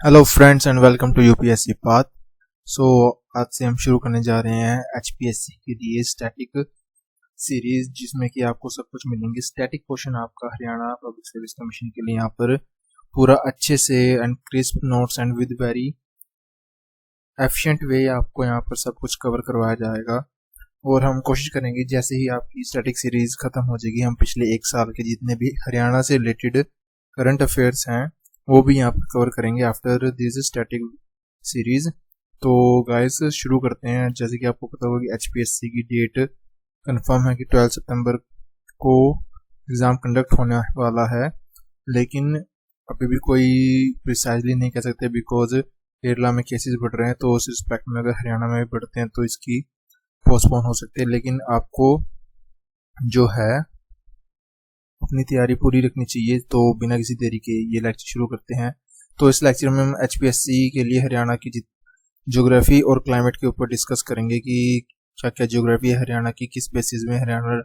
Hello friends and welcome to UPSC path. So आज से हम शुरू करने जा रहे हैं एचपीएससी के लिए स्टैटिक सीरीज, जिसमें कि आपको सब कुछ मिलेंगे। स्टैटिक क्वेश्चन आपका हरियाणा पब्लिक सर्विस कमीशन के लिए यहाँ पर पूरा अच्छे से and crisp notes and with very efficient way आपको यहाँ पर सब कुछ कवर करवाया जाएगा। और हम कोशिश करेंगे जैसे ही आपकी स्टैटिक सीरीज खत्म हो जाएगी, हम पिछले एक साल के जितने भी हरियाणा से रिलेटेड करंट अफेयर्स हैं वो भी यहाँ पर कवर करेंगे आफ्टर दिस स्टैटिक सीरीज। तो गाइस शुरू करते हैं। जैसे कि आपको पता होगा कि एचपीएससी की डेट कंफर्म है कि 12 सितंबर को एग्ज़ाम कंडक्ट होने वाला है, लेकिन अभी भी कोई प्रिसाइजली नहीं कह सकते बिकॉज केरला में केसेस बढ़ रहे हैं। तो उस रिस्पेक्ट में अगर हरियाणा में भी बढ़ते हैं तो इसकी पोस्टपोन हो सकते हैं। लेकिन आपको जो है अपनी तैयारी पूरी रखनी चाहिए। तो बिना किसी देरी के ये लेक्चर शुरू करते हैं। तो इस लेक्चर में हम एचपीएससी के लिए हरियाणा की ज्योग्राफी और क्लाइमेट के ऊपर डिस्कस करेंगे कि क्या क्या ज्योग्राफी है हरियाणा की, किस बेसिस में हरियाणा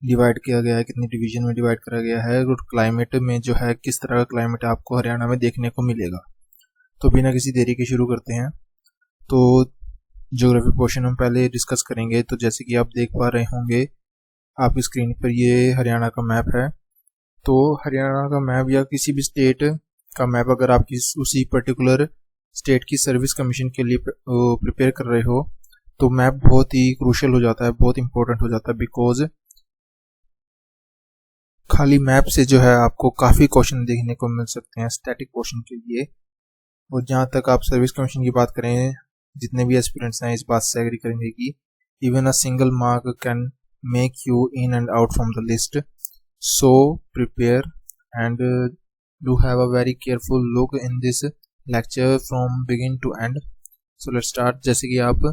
डिवाइड किया गया है, कितनी डिवीजन में डिवाइड करा गया है, और क्लाइमेट में जो है किस तरह का क्लाइमेट आपको हरियाणा में देखने को मिलेगा। तो बिना किसी देरी के शुरू करते हैं। तो ज्योग्राफी पोर्शन हम पहले डिस्कस करेंगे। तो जैसे कि आप देख पा रहे होंगे आपकी स्क्रीन पर ये हरियाणा का मैप है। तो हरियाणा का मैप या किसी भी स्टेट का मैप अगर आप उसी पर्टिकुलर स्टेट की सर्विस कमीशन के लिए प्रिपेयर कर रहे हो तो मैप बहुत ही क्रूशियल हो जाता है, बहुत इंपॉर्टेंट हो जाता है, बिकॉज खाली मैप से जो है आपको काफ़ी क्वेश्चन देखने को मिल सकते हैं स्टैटिक क्वेश्चन के लिए। और जहाँ तक आप सर्विस कमीशन की बात करें, जितने भी एस्पिरेंट्स हैं इस बात से एग्री करेंगे कि even a single mark can make you in and out from the list. So prepare and do have a very careful look in this lecture from begin to end. So let's start। जैसे कि आप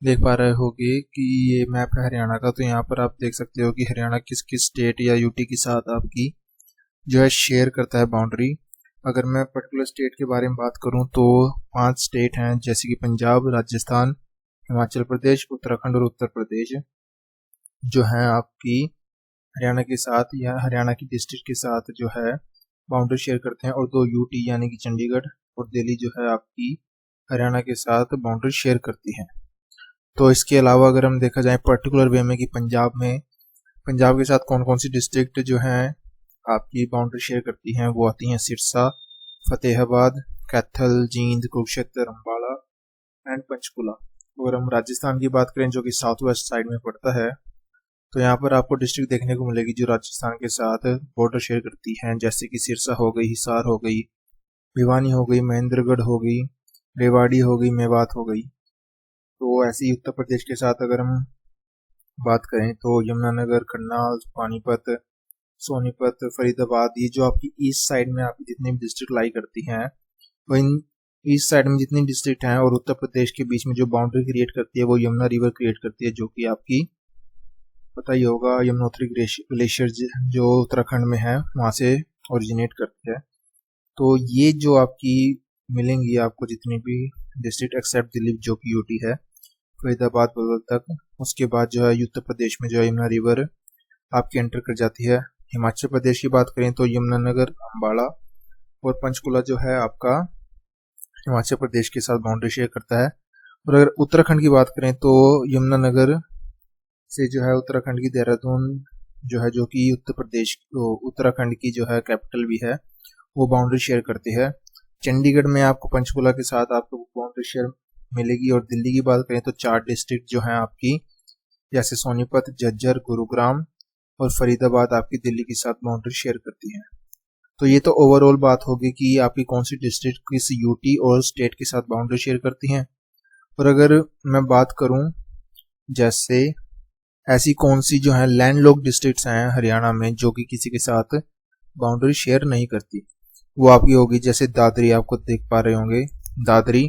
देख पा रहे होगे कि ये map है हरियाणा का। तो यहाँ पर आप देख सकते हो कि हरियाणा किस किस स्टेट या यूटी के साथ आपकी जो है शेयर करता है बाउंड्री। अगर मैं पर्टिकुलर स्टेट के बारे में बात करूँ तो 5 स्टेट हैं, जैसे कि पंजाब, राजस्थान, हिमाचल प्रदेश, उत्तराखंड और उत्तर प्रदेश, जो है आपकी हरियाणा के साथ या हरियाणा की डिस्ट्रिक्ट के साथ जो है बाउंड्री शेयर करते हैं। और 2 यूटी यानी कि चंडीगढ़ और दिल्ली जो है आपकी हरियाणा के साथ बाउंड्री शेयर करती हैं। तो इसके अलावा अगर हम देखा जाए पर्टिकुलर वे में कि पंजाब के साथ कौन कौन सी डिस्ट्रिक्ट जो है आपकी बाउंड्री शेयर करती हैं, वो आती हैं सिरसा, फतेहाबाद, कैथल, जींद, कुरुक्षेत्र, अम्बाला एंड पंचकुला। अगर हम राजस्थान की बात करें जो कि साउथ वेस्ट साइड में पड़ता है, तो यहाँ पर आपको डिस्ट्रिक्ट देखने को मिलेगी जो राजस्थान के साथ बॉर्डर शेयर करती हैं, जैसे कि सिरसा हो गई, हिसार हो गई, भिवानी हो गई, महेंद्रगढ़ हो गई, रेवाड़ी हो गई, मेवात हो गई। तो ऐसे ही उत्तर प्रदेश के साथ अगर हम बात करें तो यमुनानगर, करनाल, पानीपत, सोनीपत, फरीदाबाद, ये जो आपकी ईस्ट साइड में आपकी जितनी भी डिस्ट्रिक्ट लाई करती हैं, वो इन ईस्ट साइड में जितनी डिस्ट्रिक्ट हैं और उत्तर प्रदेश के बीच में जो बाउंड्री क्रिएट करती है वो यमुना रिवर क्रिएट करती है, जो कि आपकी पता ही होगा यमुनोत्री ग्लेशियर जो उत्तराखंड में है वहाँ से ओरिजिनेट करती है। तो ये जो आपकी मिलेंगी आपको जितनी भी डिस्ट्रिक्ट एक्सेप्ट दिल्ली जो कि यूटी है, फरीदाबाद बगल तक, उसके बाद जो है उत्तर प्रदेश में जो है यमुना रिवर आपकी एंटर कर जाती है। हिमाचल प्रदेश की बात करें तो यमुनानगर, अम्बाला और पंचकुला जो है आपका हिमाचल प्रदेश के साथ बाउंड्री शेयर करता है। और अगर उत्तराखंड की बात करें तो यमुनानगर से जो है उत्तराखंड की देहरादून जो है, जो कि उत्तराखंड की जो है कैपिटल भी है, वो बाउंड्री शेयर करती है। चंडीगढ़ में आपको पंचकुला के साथ आपको बाउंड्री शेयर मिलेगी। और दिल्ली की बात करें तो 4 डिस्ट्रिक्ट जो है आपकी, जैसे सोनीपत, झज्जर, गुरुग्राम और फरीदाबाद आपकी दिल्ली के साथ बाउंड्री शेयर करती है। तो ये तो ओवरऑल बात होगी कि आपकी कौन सी डिस्ट्रिक्ट किस यूटी और स्टेट के साथ बाउंड्री शेयर करती हैं। और अगर मैं बात करूं जैसे ऐसी कौन सी जो है लैंडलॉक्ड डिस्ट्रिक्ट्स हैं हरियाणा में जो कि किसी के साथ बाउंड्री शेयर नहीं करती, वो आपकी होगी जैसे दादरी, आपको देख पा रहे होंगे दादरी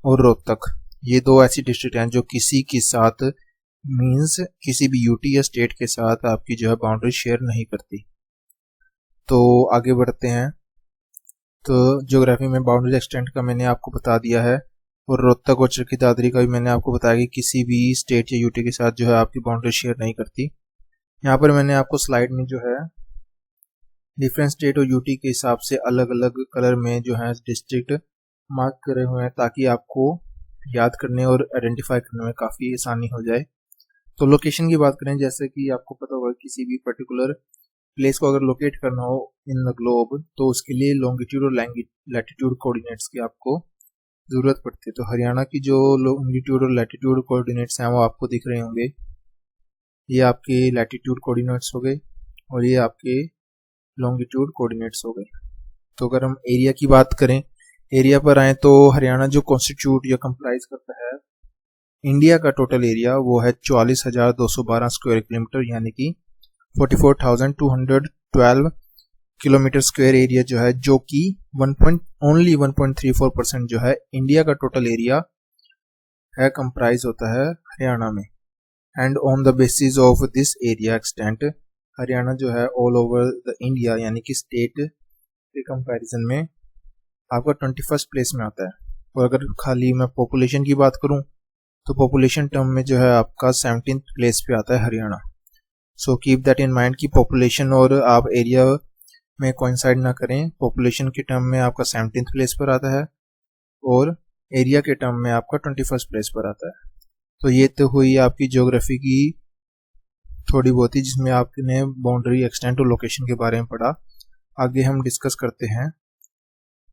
और रोहतक, ये 2 ऐसी डिस्ट्रिक्ट हैं जो किसी के साथ मींस किसी भी यूटी या स्टेट के साथ आपकी जो है बाउंड्री शेयर नहीं करती। तो आगे बढ़ते हैं। तो ज्योग्राफी में बाउंड्री एक्सटेंट का मैंने आपको बता दिया है, और रोहतक और चरखी दादरी का भी मैंने आपको बताया कि किसी भी स्टेट या यूटी के साथ जो है आपकी बाउंड्री शेयर नहीं करती। यहाँ पर मैंने आपको स्लाइड में जो है डिफरेंट स्टेट और यूटी के हिसाब से अलग अलग कलर में जो है डिस्ट्रिक्ट मार्क करे हुए हैं ताकि आपको याद करने और आइडेंटिफाई करने में काफ़ी आसानी हो जाए। तो लोकेशन की बात करें, जैसे कि आपको पता होगा किसी भी पर्टिकुलर प्लेस को अगर लोकेट करना हो इन द ग्लोब तो उसके लिए लॉन्गिट्यूड और लैटिट्यूड कोऑर्डिनेट्स की आपको ज़रूरत पड़ती है। तो हरियाणा की जो लॉन्गिट्यूड और लैटिट्यूड कोऑर्डिनेट्स हैं वो आपको दिख रहे होंगे। ये आपके लैटिट्यूड कोऑर्डिनेट्स हो गए और ये आपके लॉन्गिट्यूड कोऑर्डिनेट्स हो गए। तो अगर हम एरिया की बात करें, एरिया पर आए तो हरियाणा जो कॉन्स्टिट्यूट या कंप्राइज करता है इंडिया का टोटल एरिया वो है 44,212 स्क्वायर किलोमीटर, यानी कि 44,212 किलोमीटर स्क्वायर एरिया जो है, जो कि ओनली 1.34% जो है इंडिया का टोटल एरिया है कंप्राइज होता है हरियाणा में। And on the basis of this area extent, Haryana जो है ऑल ओवर द इंडिया यानी कि स्टेट के कंपैरिजन में आपका 21st प्लेस में आता है। और अगर खाली मैं पॉपुलेशन की बात करूं तो पॉपुलेशन टर्म में जो है आपका 17th प्लेस पे आता है Haryana. So keep that in mind कि पॉपुलेशन और आप एरिया में कोइंसाइड ना करें। पॉपुलेशन के टर्म में आपका 17th प्लेस पर आता है और एरिया के टर्म में आपका 21st प्लेस पर आता है। तो ये तो हुई आपकी ज्योग्राफी की थोड़ी बहुत ही, जिसमें आपने बाउंड्री, एक्सटेंट और लोकेशन के बारे में पढ़ा। आगे हम डिस्कस करते हैं।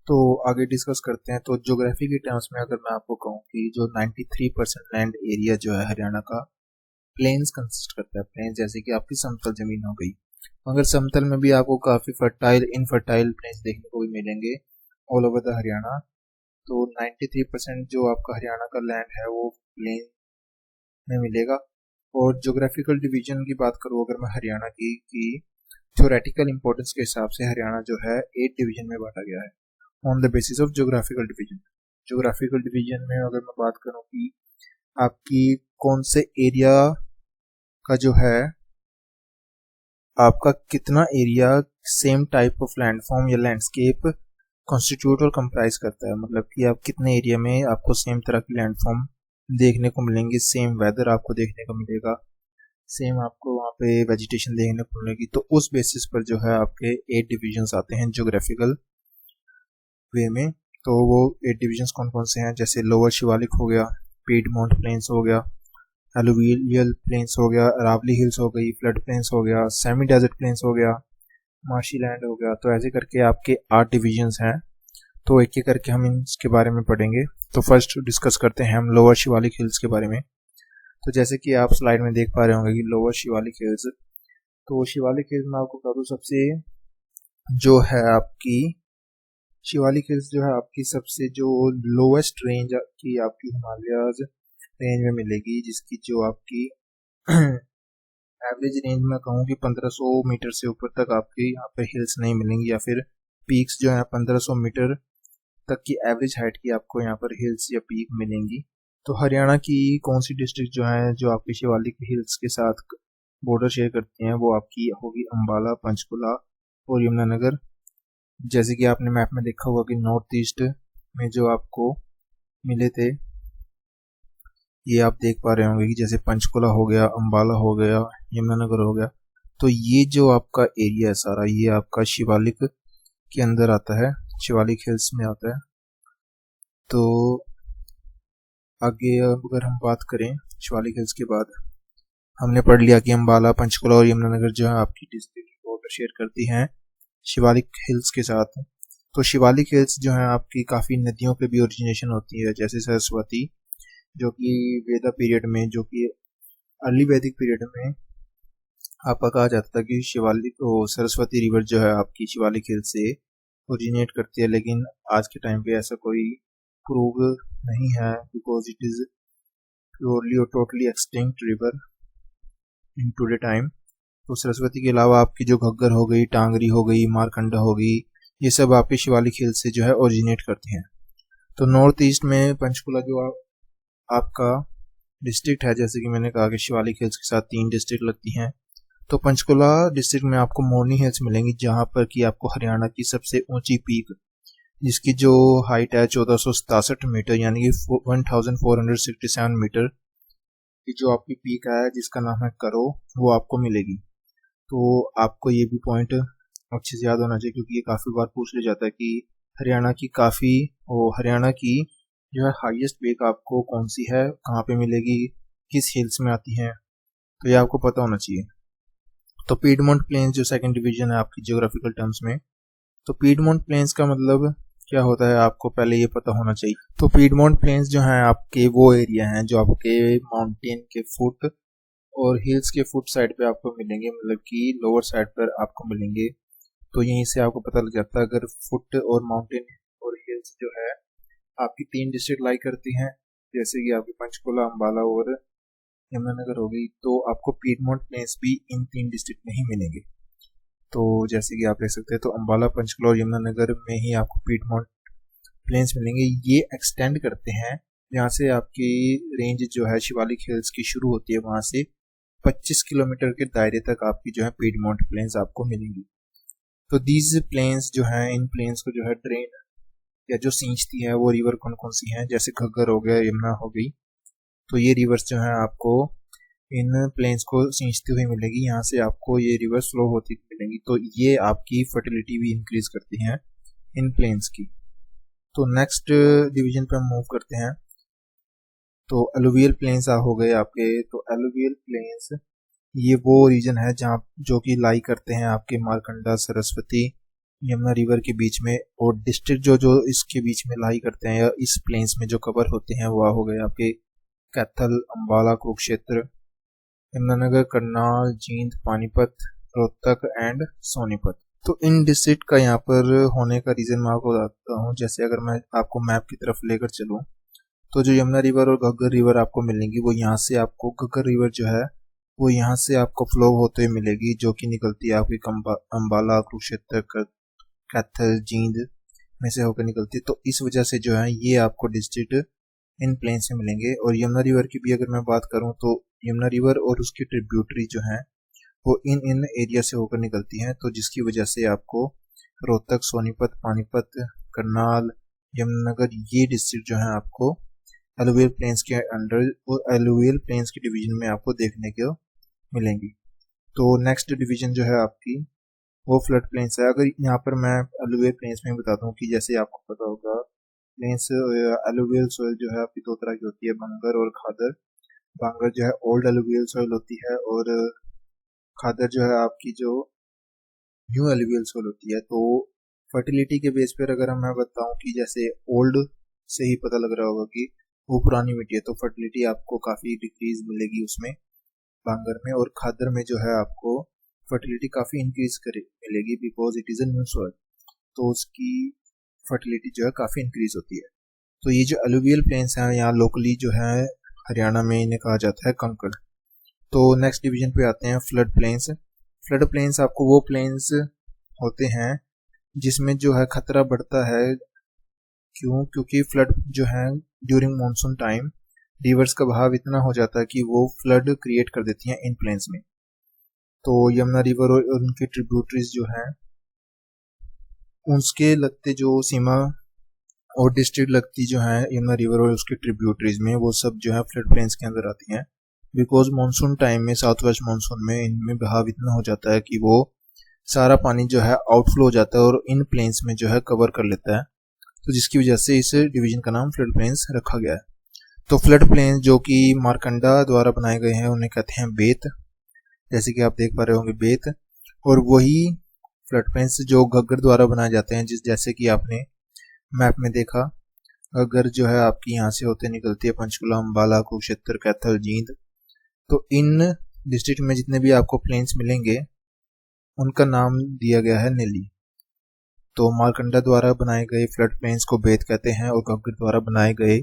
तो ज्योग्राफी के टर्म्स में अगर मैं आपको कहूँ कि जो 93% लैंड एरिया जो है हरियाणा का प्लेन्स कंसिस्ट करता है। प्लेन्स जैसे कि आपकी समतल जमीन हो गई, मगर समतल में भी आपको काफ़ी फर्टाइल इनफर्टाइल प्लेन्स देखने को भी मिलेंगे ऑल ओवर द हरियाणा। तो 93% जो आपका हरियाणा का लैंड है वो प्लेन में मिलेगा। और ज्योग्राफिकल डिवीजन की बात करूँ अगर मैं हरियाणा की थ्योरेटिकल इंपॉर्टेंस के हिसाब से हरियाणा जो है 8 डिवीजन में बांटा गया है on the basis of geographical division. Geographical division में अगर मैं बात करूँ कि आपकी कौन से एरिया का जो है आपका कितना area same type of landform या लैंडस्केप कॉन्स्टिट्यूट और कंप्राइज करता है, मतलब कि आप कितने एरिया में आपको सेम तरह की लैंडफॉर्म देखने को मिलेंगे, सेम वेदर आपको देखने को मिलेगा, सेम आपको वहाँ पे वेजिटेशन देखने को मिलेगी। तो उस बेसिस पर जो है आपके 8 डिविजन्स आते हैं ज्योग्राफिकल वे में। तो वो 8 डिविजन्स कौन कौन से हैं, जैसे लोअर शिवालिक हो गया, पीडमोंट प्लेन्स हो गया, एलुवियल प्लेन्स हो गया, अरावली हिल्स हो गई, फ्लड प्लेन्स हो गया, सेमी डेजर्ट प्लेन्स हो गया, मार्शी लैंड हो गया। तो ऐसे करके आपके 8 डिविजन्स हैं। तो एक एक करके हम इसके बारे में पढ़ेंगे। तो फर्स्ट डिस्कस करते हैं हम लोअर शिवालिक हिल्स के बारे में। तो जैसे कि आप स्लाइड में देख पा रहे होंगे कि लोअर शिवालिक हिल्स, तो शिवालिक हिल्स में आपको बता दूं सबसे जो है आपकी शिवालिक हिल्स जो है आपकी सबसे जो लोवेस्ट रेंज की आपकी हिमालयज रेंज में मिलेगी, जिसकी जो आपकी एवरेज रेंज में कहूँ कि 1500 मीटर से ऊपर तक आपकी यहाँ पे हिल्स नहीं मिलेंगी, या फिर पीक्स जो है 1500 मीटर तक की एवरेज हाइट की आपको यहाँ पर हिल्स या पीक मिलेंगी। तो हरियाणा की कौन सी डिस्ट्रिक्ट जो है जो आपकी शिवालिक हिल्स के साथ बॉर्डर शेयर करती हैं, वो आपकी होगी अंबाला, पंचकुला और यमुनानगर। जैसे कि आपने मैप में देखा होगा कि नॉर्थ ईस्ट में जो आपको मिले थे, ये आप देख पा रहे होंगे कि जैसे पंचकुला हो गया, अंबाला हो गया, यमुनानगर हो गया। तो ये जो आपका एरिया है सारा, ये आपका शिवालिक के अंदर आता है, शिवालिक हिल्स में आता है। तो आगे अगर हम बात करें शिवालिक हिल्स के बाद, हमने पढ़ लिया कि अंबाला, पंचकुला और यमुनानगर जो है आपकी डिस्ट्रिक्ट बॉर्डर शेयर करती हैं शिवालिक हिल्स के साथ। तो शिवालिक हिल्स जो है आपकी काफ़ी नदियों पे भी ओरिजिनेशन होती है, जैसे सरस्वती जो कि वेदा पीरियड में, जो कि अर्ली वैदिक पीरियड में आपका कहा जाता था कि शिवालिक सरस्वती रिवर जो है आपकी शिवालिक हिल से ओरिजिनेट करती है। लेकिन आज के टाइम पे ऐसा कोई प्रूव नहीं है, बिकॉज इट इज़ प्योरली और totally extinct river in today time. तो सरस्वती के अलावा आपकी जो घग्गर हो गई, टांगरी हो गई, मारकंडा हो गई, ये सब आपके शिवालिक हिल से जो है ओरिजिनेट करती हैं। तो नॉर्थ ईस्ट में पंचकुला जो आपका डिस्ट्रिक्ट है, जैसे कि मैंने कहा कि शिवालिक हिल्स के साथ 3 डिस्ट्रिक्ट लगती हैं। तो पंचकुला डिस्ट्रिक्ट में आपको मोरनी हिल्स मिलेंगी, जहाँ पर कि आपको हरियाणा की सबसे ऊंची पीक, जिसकी जो हाइट है 1467 मीटर यानी कि 1467 मीटर की जो आपकी पीक है, जिसका नाम है करो, वो आपको मिलेगी। तो आपको ये भी पॉइंट अच्छे से याद होना चाहिए, क्योंकि ये काफ़ी बार पूछ लिया जाता है कि हरियाणा की काफ़ी हरियाणा की जो है हाईएस्ट पीक आपको कौन सी है, कहाँ पे मिलेगी, किस हिल्स में आती है, तो ये आपको पता होना चाहिए। तो पीडमोंट प्लेन्स जो सेकंड डिवीजन है आपकी जियोग्राफिकल टर्म्स में, तो पीडमोंट प्लेन्स का मतलब क्या होता है आपको पहले ये पता होना चाहिए। तो पीडमोंट प्लेन्स जो हैं आपके वो एरिया हैं जो आपके माउंटेन के फुट और हिल्स के फुट साइड पे आपको मिलेंगे, मतलब कि लोअर साइड पर आपको मिलेंगे। तो यहीं से आपको पता लग जाता है अगर फुट और माउंटेन और हिल्स जो है आपकी 3 डिस्ट्रिक्ट लाई करती हैं, जैसे कि आपकी पंचकुला, अम्बाला और यमुनानगर हो गई, तो आपको पीडमोंट प्लेन्स भी इन 3 डिस्ट्रिक्ट में ही मिलेंगे। तो जैसे कि आप देख सकते हैं, तो अम्बाला, पंचकुला और यमुनानगर में ही आपको पीडमोंट प्लेन्स मिलेंगे। ये एक्सटेंड करते हैं जहाँ से आपकी रेंज जो है शिवालिक हिल्स की शुरू होती है, वहाँ से 25 किलोमीटर के दायरे तक आपकी जो है पीडमोंट प्लेन्स आपको मिलेंगी। तो दीज प्लेन्स जो हैं, इन प्लेन्स को जो है ड्रेन या जो सींचती है वो रिवर कौन कौन सी हैं, जैसे घग्गर हो गया, यमुना हो गई, तो ये रिवर्स जो है आपको इन प्लेन्स को सींचती हुई मिलेगी, यहाँ से आपको ये रिवर फ्लो होती मिलेंगी। तो ये आपकी फर्टिलिटी भी इंक्रीज करती हैं इन प्लेन्स की। तो नेक्स्ट डिवीजन पे हम मूव करते हैं। तो एलुवियल प्लेन्स हो गए आपके। तो एलुवियल प्लेन्स ये वो रीजन है जहाँ जो कि लाई करते हैं आपके मारकंडा, सरस्वती, यमुना रिवर के बीच में, और डिस्ट्रिक्ट जो जो इसके बीच में लाई करते हैं या इस प्लेन्स में जो कवर होते हैं वो हो गए आपके कैथल, अम्बाला, कुरुक्षेत्र, यमुनानगर, करनाल, जींद, पानीपत, रोहतक एंड सोनीपत। तो इन डिस्ट्रिक्ट का यहाँ पर होने का रीजन मैं आपको बताता हूँ। जैसे अगर मैं आपको मैप की तरफ लेकर चलूँ, तो जो यमुना रिवर और घग्गर रिवर आपको मिलेंगी, वो यहाँ से आपको घग्गर रिवर जो है वो यहाँ से आपको फ्लो होते हुए मिलेगी, जो कि निकलती है आपकी अम्बाला, कुरुक्षेत्र, कैथल, जींद में से होकर निकलती है। तो इस वजह से जो है ये आपको डिस्ट्रिक्ट इन प्लेन्स में मिलेंगे। और यमुना रिवर की भी अगर मैं बात करूं, तो यमुना रिवर और उसकी ट्रिब्यूटरी जो है वो इन एरिया से होकर निकलती हैं, तो जिसकी वजह से आपको रोहतक, सोनीपत, पानीपत, करनाल, यमुनानगर ये डिस्ट्रिक्ट जो है आपको एलुवियल प्लेन्स के अंडर और एलुवियल प्लेन्स की डिवीजन में आपको देखने को मिलेंगी। तो नेक्स्ट डिवीजन जो है आपकी वो फ्लड प्लेन्स है। अगर यहाँ पर मैं एलुवियल प्लेन्स में बताता हूँ कि जैसे आपको पता होगा प्लेन्स एलुवियल सोइल जो है आपकी 2 तरह की होती है, बंगर और खादर। बंगर जो है ओल्ड एलुवियल सोइल होती है और खादर जो है आपकी जो न्यू एलुवियल सोइल होती है। तो फर्टिलिटी के बेस पर अगर मैं बताऊं कि जैसे ओल्ड से ही पता लग रहा होगा कि वो पुरानी मिट्टी है, तो फर्टिलिटी आपको काफ़ी डिक्रीज मिलेगी उसमें बांगर में, और खादर में जो है आपको फर्टिलिटी काफ़ी इंक्रीज मिलेगी because it is a new soil, तो उसकी फर्टिलिटी जो है काफ़ी इंक्रीज होती है। तो ये जो एलुवियल प्लेन्स हैं यहाँ लोकली जो है हरियाणा में इन्हें कहा जाता है कंकड़। तो नेक्स्ट डिवीजन पे आते हैं फ्लड प्लेन्स। फ्लड प्लेन्स आपको वो प्लेन्स होते हैं जिसमें जो है खतरा बढ़ता है। क्योंकि फ्लड जो है ड्यूरिंग मानसून टाइम रिवर्स का बहाव इतना हो जाता है कि वो फ्लड क्रिएट कर देती हैं इन प्लेन्स में। तो यमुना रिवर और उनके ट्रिब्यूटरीज जो हैं उसके लगते जो सीमा और डिस्ट्रिक्ट लगती जो है यमुना रिवर और उसके ट्रिब्यूटरीज में, वो सब जो है फ्लड प्लेन्स के अंदर आती हैं। बिकॉज मानसून टाइम में, साउथ वेस्ट मानसून में इनमें बहाव इतना हो जाता है कि वो सारा पानी जो है आउटफ्लो हो जाता है और इन प्लेन्स में जो है कवर कर लेता है, तो जिसकी वजह से इस डिवीजन का नाम फ्लड प्लेन्स रखा गया है। तो फ्लड प्लेन्स जो कि मारकंडा द्वारा बनाए गए हैं उन्हें कहते हैं बेत, जैसे कि आप देख पा रहे होंगे बेत। और वही फ्लड प्लेन्स जो घग्गर द्वारा बनाए जाते हैं, जैसे कि आपने मैप में देखा, घग्गर जो है आपकी यहाँ से होते निकलती है पंचकुला, अम्बाला, कुरुक्षेत्र, कैथल, जींद। तो इन डिस्ट्रिक्ट में जितने भी आपको प्लेन्स मिलेंगे उनका नाम दिया गया है नेली। तो मारकंडा द्वारा बनाए गए फ्लड प्लेन्स को बेत कहते हैं और घग्गर द्वारा बनाए गए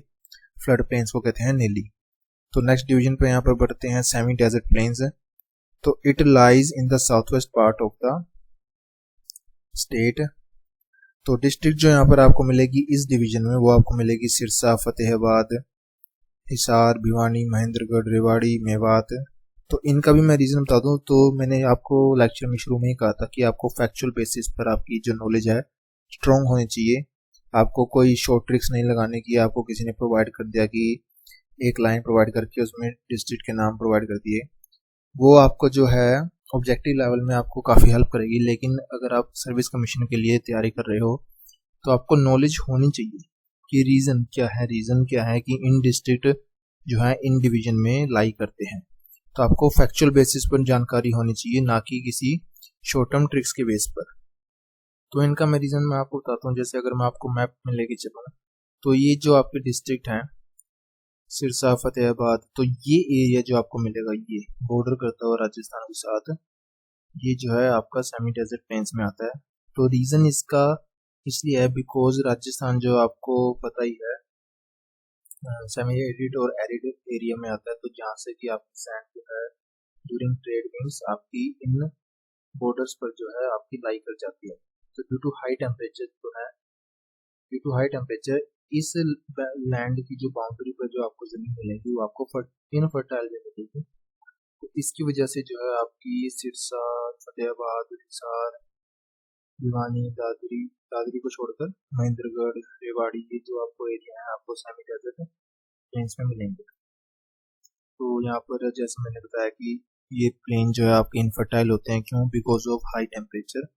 फ्लड प्लेन्स को कहते हैं नेली। तो नेक्स्ट डिवीजन पे यहाँ पर बढ़ते हैं सेमी डेजर्ट प्लेन्स। तो it lies in the south west part of the state. तो डिस्ट्रिक्ट जो यहाँ पर आपको मिलेगी इस डिवीजन में वो आपको मिलेगी सिरसा, फतेहाबाद, हिसार, भिवानी, महेंद्रगढ़, रेवाड़ी, मेवात। तो इनका भी मैं रीज़न बता दूं, तो मैंने आपको लेक्चर में शुरू में ही कहा था कि आपको फैक्चुअल बेसिस पर आपकी जो नॉलेज है स्ट्रॉन्ग होनी चाहिए। आपको कोई शॉर्ट ट्रिक्स नहीं लगाने की। आपको किसी ने प्रोवाइड कर दिया कि एक लाइन प्रोवाइड करके उसमें डिस्ट्रिक्ट के नाम प्रोवाइड कर दिए, वो आपको जो है ऑब्जेक्टिव लेवल में आपको काफ़ी हेल्प करेगी। लेकिन अगर आप सर्विस कमीशन के लिए तैयारी कर रहे हो तो आपको नॉलेज होनी चाहिए कि रीज़न क्या है कि इन डिस्ट्रिक्ट जो है इन डिवीजन में लाई करते हैं। तो आपको फैक्चुअल बेसिस पर जानकारी होनी चाहिए, ना कि किसी शॉर्ट टर्म ट्रिक्स के बेस पर। तो इनका मैं रीज़न मैं आपको बताता हूँ। जैसे अगर मैं आपको मैप में लेके चलूँ तो ये जो आपके डिस्ट्रिक्ट हैं सिरसा, फतेहाबाद, तो ये एरिया जो आपको मिलेगा ये बॉर्डर करता हुआ राजस्थान के साथ, ये जो है आपका सेमी डेजर्ट प्लेन्स में आता है। तो रीज़न इसका इसलिए है बिकॉज राजस्थान जो आपको पता ही है सेमी एरिड और एरिड एरिया में आता है। तो जहाँ से कि आपकी सैंड जो है ड्यूरिंग ट्रेड मीन्स आपकी इन बॉर्डर्स पर जो है आपकी लाई कर जाती है। तो ड्यू टू हाई टेम्परेचर जो है इस लैंड की जो बाउंड्री पर जो आपको ज़मीन मिलेगी वो आपको इनफर्टाइल में मिलेगी। तो इसकी वजह से जो है आपकी सिरसा, फतेहाबाद, हिसार, भिवानी, दादरी को छोड़कर महेंद्रगढ़, रेवाड़ी, ये जो आपको एरिया है आपको सेमी डेजर्ट प्लेन्स में मिलेंगे। तो यहाँ पर जैसे मैंने बताया कि ये प्लेन जो है आपके इनफर्टाइल होते हैं। क्यों? Because of high temperature.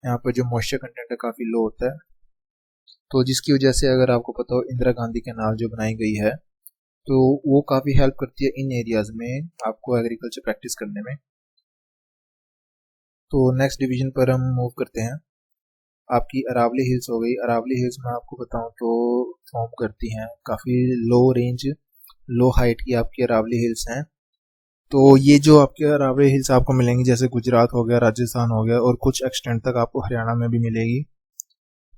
यहाँ पर जो मॉइस्चर कंटेंट है काफ़ी लो होता है। तो जिसकी वजह से अगर आपको पता हो इंदिरा गांधी कैनाल जो बनाई गई है तो वो काफ़ी हेल्प करती है इन एरियाज़ में आपको एग्रीकल्चर प्रैक्टिस करने में। तो नेक्स्ट डिवीजन पर हम मूव करते हैं। आपकी अरावली हिल्स हो गई। अरावली हिल्स मैं आपको बताऊं तो फॉर्म करती हैं काफ़ी लो हाइट की आपकी अरावली हिल्स हैं। तो ये जो आपके अरावली हिल्स आपको मिलेंगी जैसे गुजरात हो गया, राजस्थान हो गया और कुछ एक्सटेंट तक आपको हरियाणा में भी मिलेगी।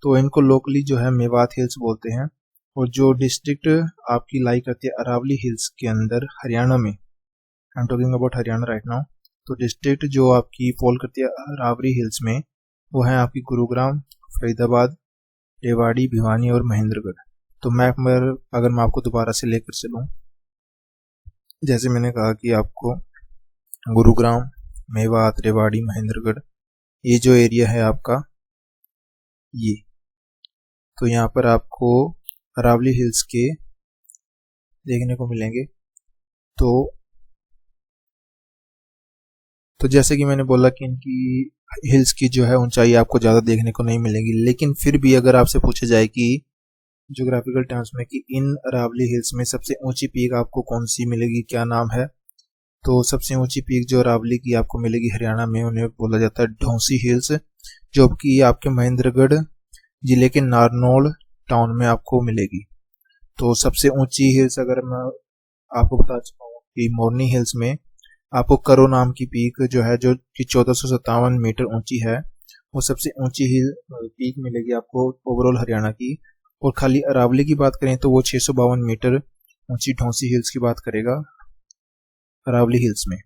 तो इनको लोकली जो है मेवात हिल्स बोलते हैं। और जो डिस्ट्रिक्ट आपकी लाई करती है अरावली हिल्स के अंदर हरियाणा में, I am talking about Haryana right now, तो डिस्ट्रिक्ट जो आपकी फॉल करती है अरावली हिल्स में वो है आपकी गुरुग्राम, फरीदाबाद, रेवाड़ी, भिवानी और महेंद्रगढ़। तो मैप में अगर मैं आपको दोबारा से लेकर चलूँ, जैसे मैंने कहा कि आपको गुरुग्राम, मेवात, रेवाड़ी, महेंद्रगढ़, ये जो एरिया है आपका ये, तो यहाँ पर आपको अरावली हिल्स के देखने को मिलेंगे। तो जैसे कि मैंने बोला कि इनकी हिल्स की जो है ऊंचाई आपको ज़्यादा देखने को नहीं मिलेगी, लेकिन फिर भी अगर आपसे पूछा जाए कि ज्योग्राफिकल टर्म्स में कि इन अरावली हिल्स में सबसे ऊंची पीक आपको कौन सी मिलेगी, क्या नाम है, तो सबसे ऊंची पीक जो अरावली की आपको मिलेगी हरियाणा में उन्हें बोला जाता है ढौंसी हिल्स, जो कि आपके महेंद्रगढ़ जिले के नारनौल टाउन में आपको मिलेगी। तो सबसे ऊंची हिल्स अगर मैं आपको बता चुका हूँ कि मोरनी हिल्स में आपको करो नाम की पीक जो है जो कि 1457 मीटर ऊंची है, वो सबसे ऊंची हिल पीक मिलेगी आपको ओवरऑल हरियाणा की। और खाली अरावली की बात करें तो वो 652 मीटर ऊंची ढौंसी हिल्स की बात करेगा अरावली हिल्स में।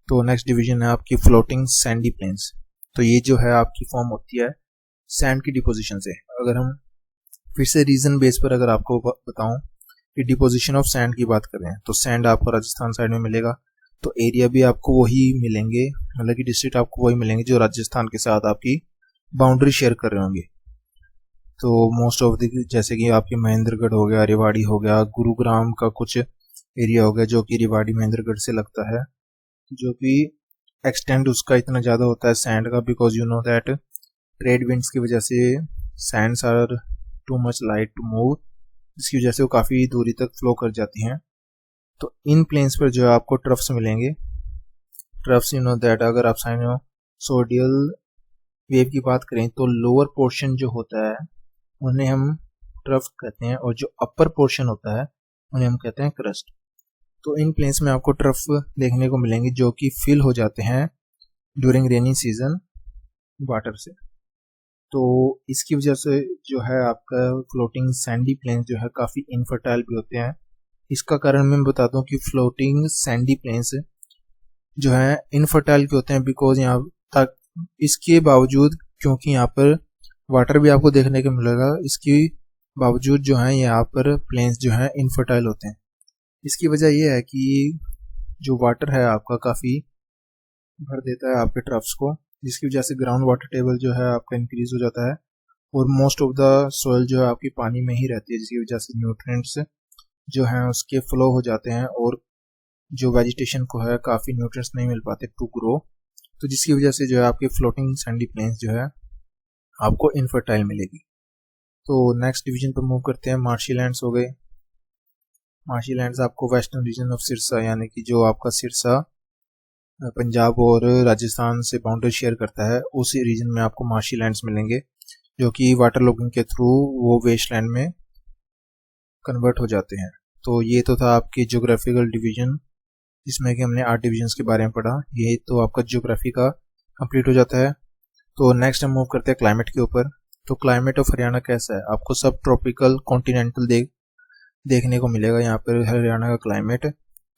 तो नेक्स्ट डिवीजन है आपकी फ्लोटिंग सैंडी प्लेन्स। तो ये जो है आपकी फॉर्म होती है सैंड की डिपोजिशन से। अगर हम फिर से रीजन बेस पर अगर आपको बताऊं कि डिपोजिशन ऑफ सैंड की बात करें तो सैंड आपको राजस्थान साइड में मिलेगा, तो एरिया भी आपको वही मिलेंगे, मतलब कि डिस्ट्रिक्ट आपको वही मिलेंगे जो राजस्थान के साथ आपकी बाउंड्री शेयर कर रहे होंगे। तो मोस्ट ऑफ द जैसे कि आपकी महेंद्रगढ़ हो गया, रेवाड़ी हो गया, गुरुग्राम का कुछ एरिया हो गया जो कि रेवाड़ी महेंद्रगढ़ से लगता है, जो कि एक्सटेंड उसका इतना ज़्यादा होता है सैंड का, because you know that trade winds की वजह से sands are too much light to move, जिसकी वजह से वो काफ़ी दूरी तक फ्लो कर जाती हैं। तो इन प्लेन्स पर जो है आपको ट्रफ्स मिलेंगे। ट्रफ्स यू नो दैट अगर आप साइनोसोडियल वेव की बात करें तो लोअर पोर्शन जो होता है उन्हें हम ट्रफ कहते हैं और जो अपर पोर्शन होता है उन्हें हम कहते हैं क्रस्ट। तो इन प्लेन्स में आपको ट्रफ देखने को मिलेंगे जो कि फिल हो जाते हैं ड्यूरिंग रेनी सीजन वाटर से। तो इसकी वजह से जो है आपका फ्लोटिंग सैंडी प्लेन्स जो है काफ़ी इनफर्टाइल भी होते हैं। इसका कारण मैं बताता हूँ कि फ्लोटिंग सैंडी प्लेन्स जो है इनफर्टाइल के होते हैं बिकॉज यहाँ तक इसके बावजूद, क्योंकि यहाँ पर वाटर भी आपको देखने को मिलेगा, इसके बावजूद जो है यहाँ पर प्लेन्स जो है इनफर्टाइल होते हैं। इसकी वजह यह है कि जो वाटर है आपका काफ़ी भर देता है आपके ट्रफ्स को, जिसकी वजह से ग्राउंड वाटर टेबल जो है आपका इंक्रीज हो जाता है और मोस्ट ऑफ द सॉइल जो है आपकी पानी में ही रहती है, जिसकी वजह से न्यूट्रिएंट्स जो हैं उसके फ्लो हो जाते हैं और जो वेजिटेशन को है काफ़ी न्यूट्रिएंट्स नहीं मिल पाते टू ग्रो। तो जिसकी वजह से जो है आपकी फ्लोटिंग सैंडी प्लेन्स जो है आपको इनफर्टाइल मिलेगी। तो नेक्स्ट डिवीजन पर मूव करते हैं। मार्शी लैंड्स हो गए। मार्शी लैंड्स आपको वेस्टर्न रीजन ऑफ सिरसा, यानी कि जो आपका सिरसा पंजाब और राजस्थान से बाउंड्री शेयर करता है, उसी रीजन में आपको मार्शी लैंड्स मिलेंगे, जो कि वाटर लॉगिंग के थ्रू वो वेस्टलैंड में कन्वर्ट हो जाते हैं। तो ये तो था आपकी ज्योग्राफिकल डिवीजन, जिसमें कि हमने 8 डिविजन्स के बारे में पढ़ा। ये तो आपका ज्योग्राफी का कंप्लीट हो जाता है। तो नेक्स्ट हम मूव करते हैं क्लाइमेट के ऊपर। तो क्लाइमेट ऑफ हरियाणा कैसा है? आपको सब ट्रॉपिकल कॉन्टिनेंटल देखने को मिलेगा यहाँ पर हरियाणा का क्लाइमेट।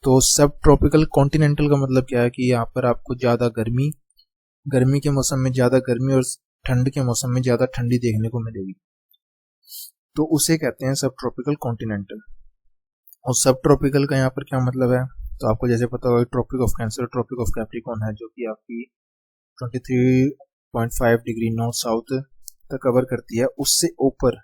तो सब ट्रॉपिकल कॉन्टिनेंटल का मतलब क्या है कि यहाँ पर आपको ज़्यादा गर्मी के मौसम में ज़्यादा गर्मी और ठंड के मौसम में ज़्यादा ठंडी देखने को मिलेगी, तो उसे कहते हैं सब ट्रॉपिकल कॉन्टिनेंटल। और सब ट्रॉपिकल का यहाँ पर क्या मतलब है? तो आपको जैसे पता होगा Tropic of Cancer, Tropic of Capricorn है, जो कि आपकी 23.5 डिग्री नॉर्थ साउथ तक कवर करती है। उससे ऊपर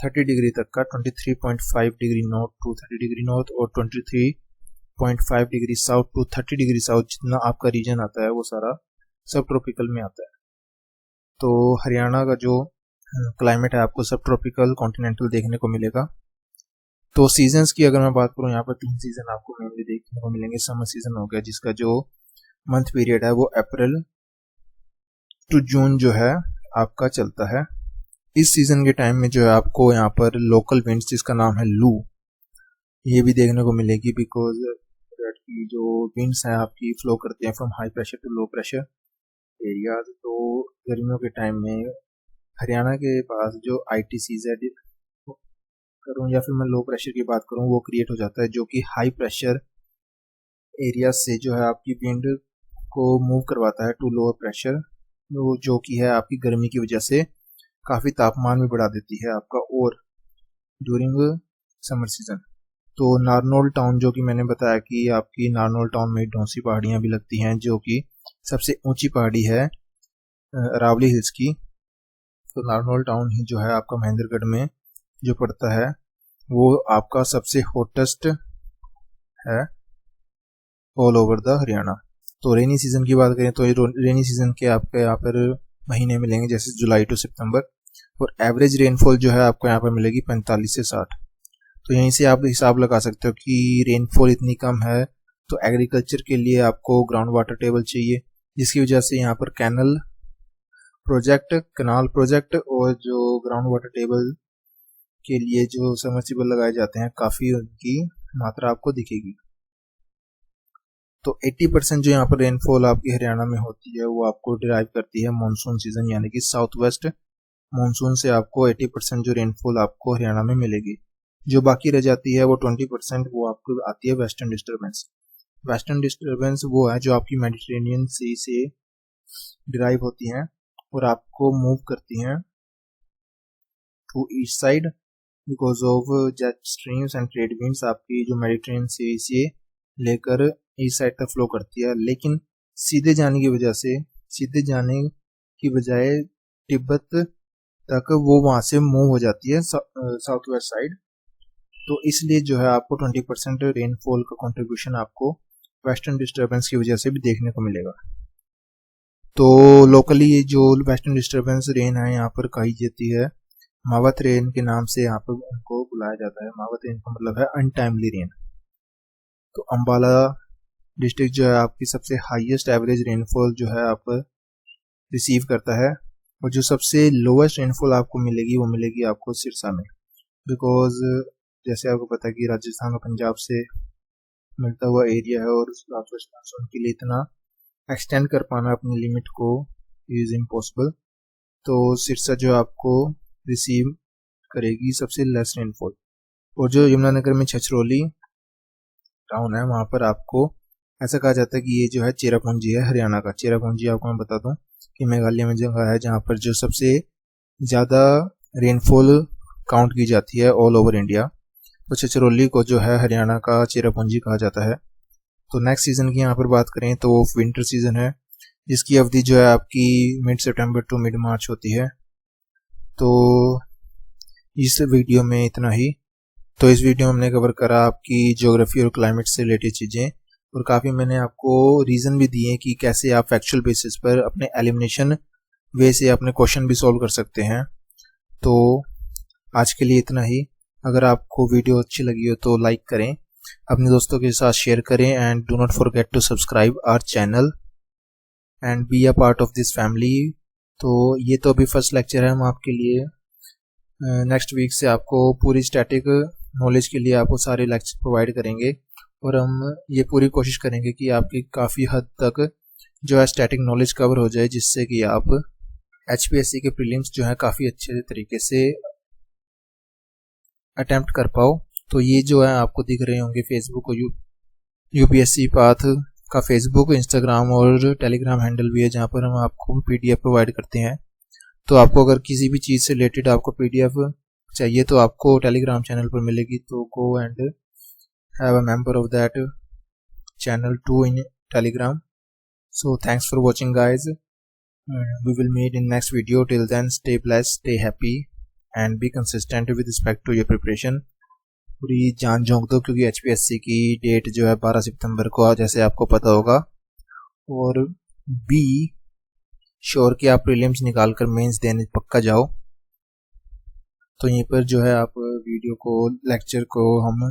30 डिग्री तक का 23.5 degree north to 30 degree north और 23.5 degree south to 30 degree south जितना आपका रीजन आता है वो सारा सब ट्रॉपिकल में आता है। तो हरियाणा का जो क्लाइमेट है आपको सब ट्रॉपिकल कॉन्टिनेंटल देखने को मिलेगा। तो सीजन्स की अगर मैं बात करूं, यहाँ पर 3 सीजन आपको मेनली देखने को मिलेंगे। समर सीजन हो गया, जिसका जो मंथ पीरियड है वो अप्रैल टू जून जो है आपका चलता है। इस सीजन के टाइम में जो है आपको यहाँ पर लोकल विंड्स, जिसका नाम है लू, ये भी देखने को मिलेगी, बिकॉज की जो विंड्स हैं आपकी फ्लो करते हैं from high pressure to low pressure areas. तो गर्मियों के टाइम में हरियाणा के पास जो ITCZ करूं या फिर मैं लो प्रेशर की बात करूं, वो क्रिएट हो जाता है, जो कि हाई प्रेशर एरिया से जो है आपकी विंड को मूव करवाता है टू लोअर प्रेशर, जो कि है आपकी गर्मी की वजह से काफ़ी तापमान भी बढ़ा देती है आपका और ड्यूरिंग समर सीजन। तो नारनौल टाउन, जो कि मैंने बताया कि आपकी नारनौल टाउन में डोंसी पहाड़ियाँ भी लगती हैं, जो कि सबसे ऊंची पहाड़ी है अरावली हिल्स की। तो नारनौल टाउन ही जो है आपका महेंद्रगढ़ में जो पड़ता है, वो आपका सबसे हॉटेस्ट है ऑल ओवर द हरियाणा। तो रेनी सीजन की बात करें तो रेनी सीजन के आपके यहाँ पर महीने मिलेंगे, जैसे जुलाई टू सितंबर, और एवरेज रेनफॉल जो है आपको यहाँ पर मिलेगी 45 से 60। तो यहीं से आप हिसाब लगा सकते हो कि रेनफॉल इतनी कम है, तो एग्रीकल्चर के लिए आपको ग्राउंड वाटर टेबल चाहिए, जिसकी वजह से यहाँ पर कैनाल प्रोजेक्ट और जो ग्राउंड वाटर टेबल के लिए जो सबमर्सिबल लगाए जाते हैं, काफ़ी उनकी मात्रा आपको दिखेगी। तो 80% जो यहाँ पर रेनफॉल आपकी हरियाणा में होती है वो आपको डिराइव करती है मॉनसून सीजन, यानी कि साउथ वेस्ट मॉनसून से आपको 80% जो रेनफॉल आपको हरियाणा में मिलेगी। जो बाकी रह जाती है वो 20% वो आपको आती है वेस्टर्न डिस्टर्बेंस। वेस्टर्न डिस्टर्बेंस वो है जो आपकी मेडिटेरेनियन सी से डिराइव होती हैं और आपको मूव करती हैं to east side because of jet streams and trade winds. आपकी जो मेडिटेरेनियन सी से लेकर ईस्ट साइड तक फ्लो करती है, लेकिन सीधे जाने की बजाय तिब्बत तक वो वहां से मूव हो जाती है साउथ वेस्ट साइड। तो इसलिए जो है आपको 20% रेनफॉल का कंट्रीब्यूशन आपको वेस्टर्न डिस्टर्बेंस की वजह से भी देखने को मिलेगा। तो लोकली ये जो वेस्टर्न डिस्टर्बेंस रेन है यहाँ पर कही जाती है मावत रेन के नाम से, यहाँ पर उनको बुलाया जाता है। मावत रेन का मतलब है अनटाइमली रेन। तो अंबाला डिस्ट्रिक्ट जो है आपकी सबसे हाईएस्ट एवरेज रेनफॉल जो है आप रिसीव करता है, और जो सबसे लोवेस्ट रेनफॉल आपको मिलेगी वो मिलेगी आपको सिरसा में, बिकॉज जैसे आपको पता है कि राजस्थान और पंजाब से मिलता हुआ एरिया है और नॉर्थ वेस्ट मानसून के लिए इतना एक्सटेंड कर पाना अपनी लिमिट को इज इम्पॉसिबल। तो सिरसा जो आपको रिसीव करेगी सबसे लेस रेनफॉल। और जो यमुनानगर में छछरौली टाउन है वहाँ पर आपको ऐसा कहा जाता है कि ये जो है चेरापूंजी है हरियाणा का। चेरापूंजी आपको मैं बता दूं कि मेघालय में जगह है जहाँ पर जो सबसे ज़्यादा रेनफॉल काउंट की जाती है ऑल ओवर इंडिया। तो छछरौली को जो है हरियाणा का चेरापूंजी कहा जाता है। तो नेक्स्ट सीजन की यहाँ पर बात करें तो विंटर सीजन है, जिसकी अवधि जो है आपकी mid September to mid March होती है। तो इस वीडियो में इतना ही। तो इस वीडियो में हमने कवर करा आपकी ज्योग्राफी और क्लाइमेट से रिलेटेड चीज़ें, और काफ़ी मैंने आपको रीज़न भी दिए कि कैसे आप फैक्चुअल बेसिस पर अपने एलिमिनेशन वे से अपने क्वेश्चन भी सॉल्व कर सकते हैं। तो आज के लिए इतना ही। अगर आपको वीडियो अच्छी लगी हो तो लाइक करें, अपने दोस्तों के साथ शेयर करें, and do not forget to subscribe our channel and be a part of this family. तो ये तो अभी फर्स्ट लेक्चर है हम आपके लिए। नेक्स्ट वीक से आपको पूरी स्टैटिक नॉलेज के लिए आपको सारे लेक्चर प्रोवाइड करेंगे, और हम ये पूरी कोशिश करेंगे कि आपकी काफ़ी हद तक जो है स्टैटिक नॉलेज कवर हो जाए, जिससे कि आप HPSC के प्रीलिम्स जो है काफ़ी अच्छे तरीके से अटेम्प्ट कर पाओ। तो ये जो है आपको दिख रहे होंगे फेसबुक और UPSC पाथ का फेसबुक, इंस्टाग्राम और टेलीग्राम हैंडल भी है, जहाँ पर हम आपको PDF प्रोवाइड करते हैं। तो आपको अगर किसी भी चीज़ से रिलेटेड आपको PDF चाहिए तो आपको टेलीग्राम चैनल पर मिलेगी, तो go and have a member of that channel too in Telegram. So thanks for watching guys. We will meet in next video. Till then, stay blessed, stay happy and be consistent with respect to your preparation. पूरी जान झोंक दो, क्योंकि HPSC की date जो है 12 सितंबर को, जैसे आपको पता होगा। और बी श्योर कि आप प्रीलिम्स निकाल कर मेंस देने पक्का जाओ। तो यहीं पर जो है आप वीडियो को, लेक्चर को हम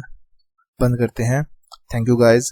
बंद करते हैं। Thank you guys.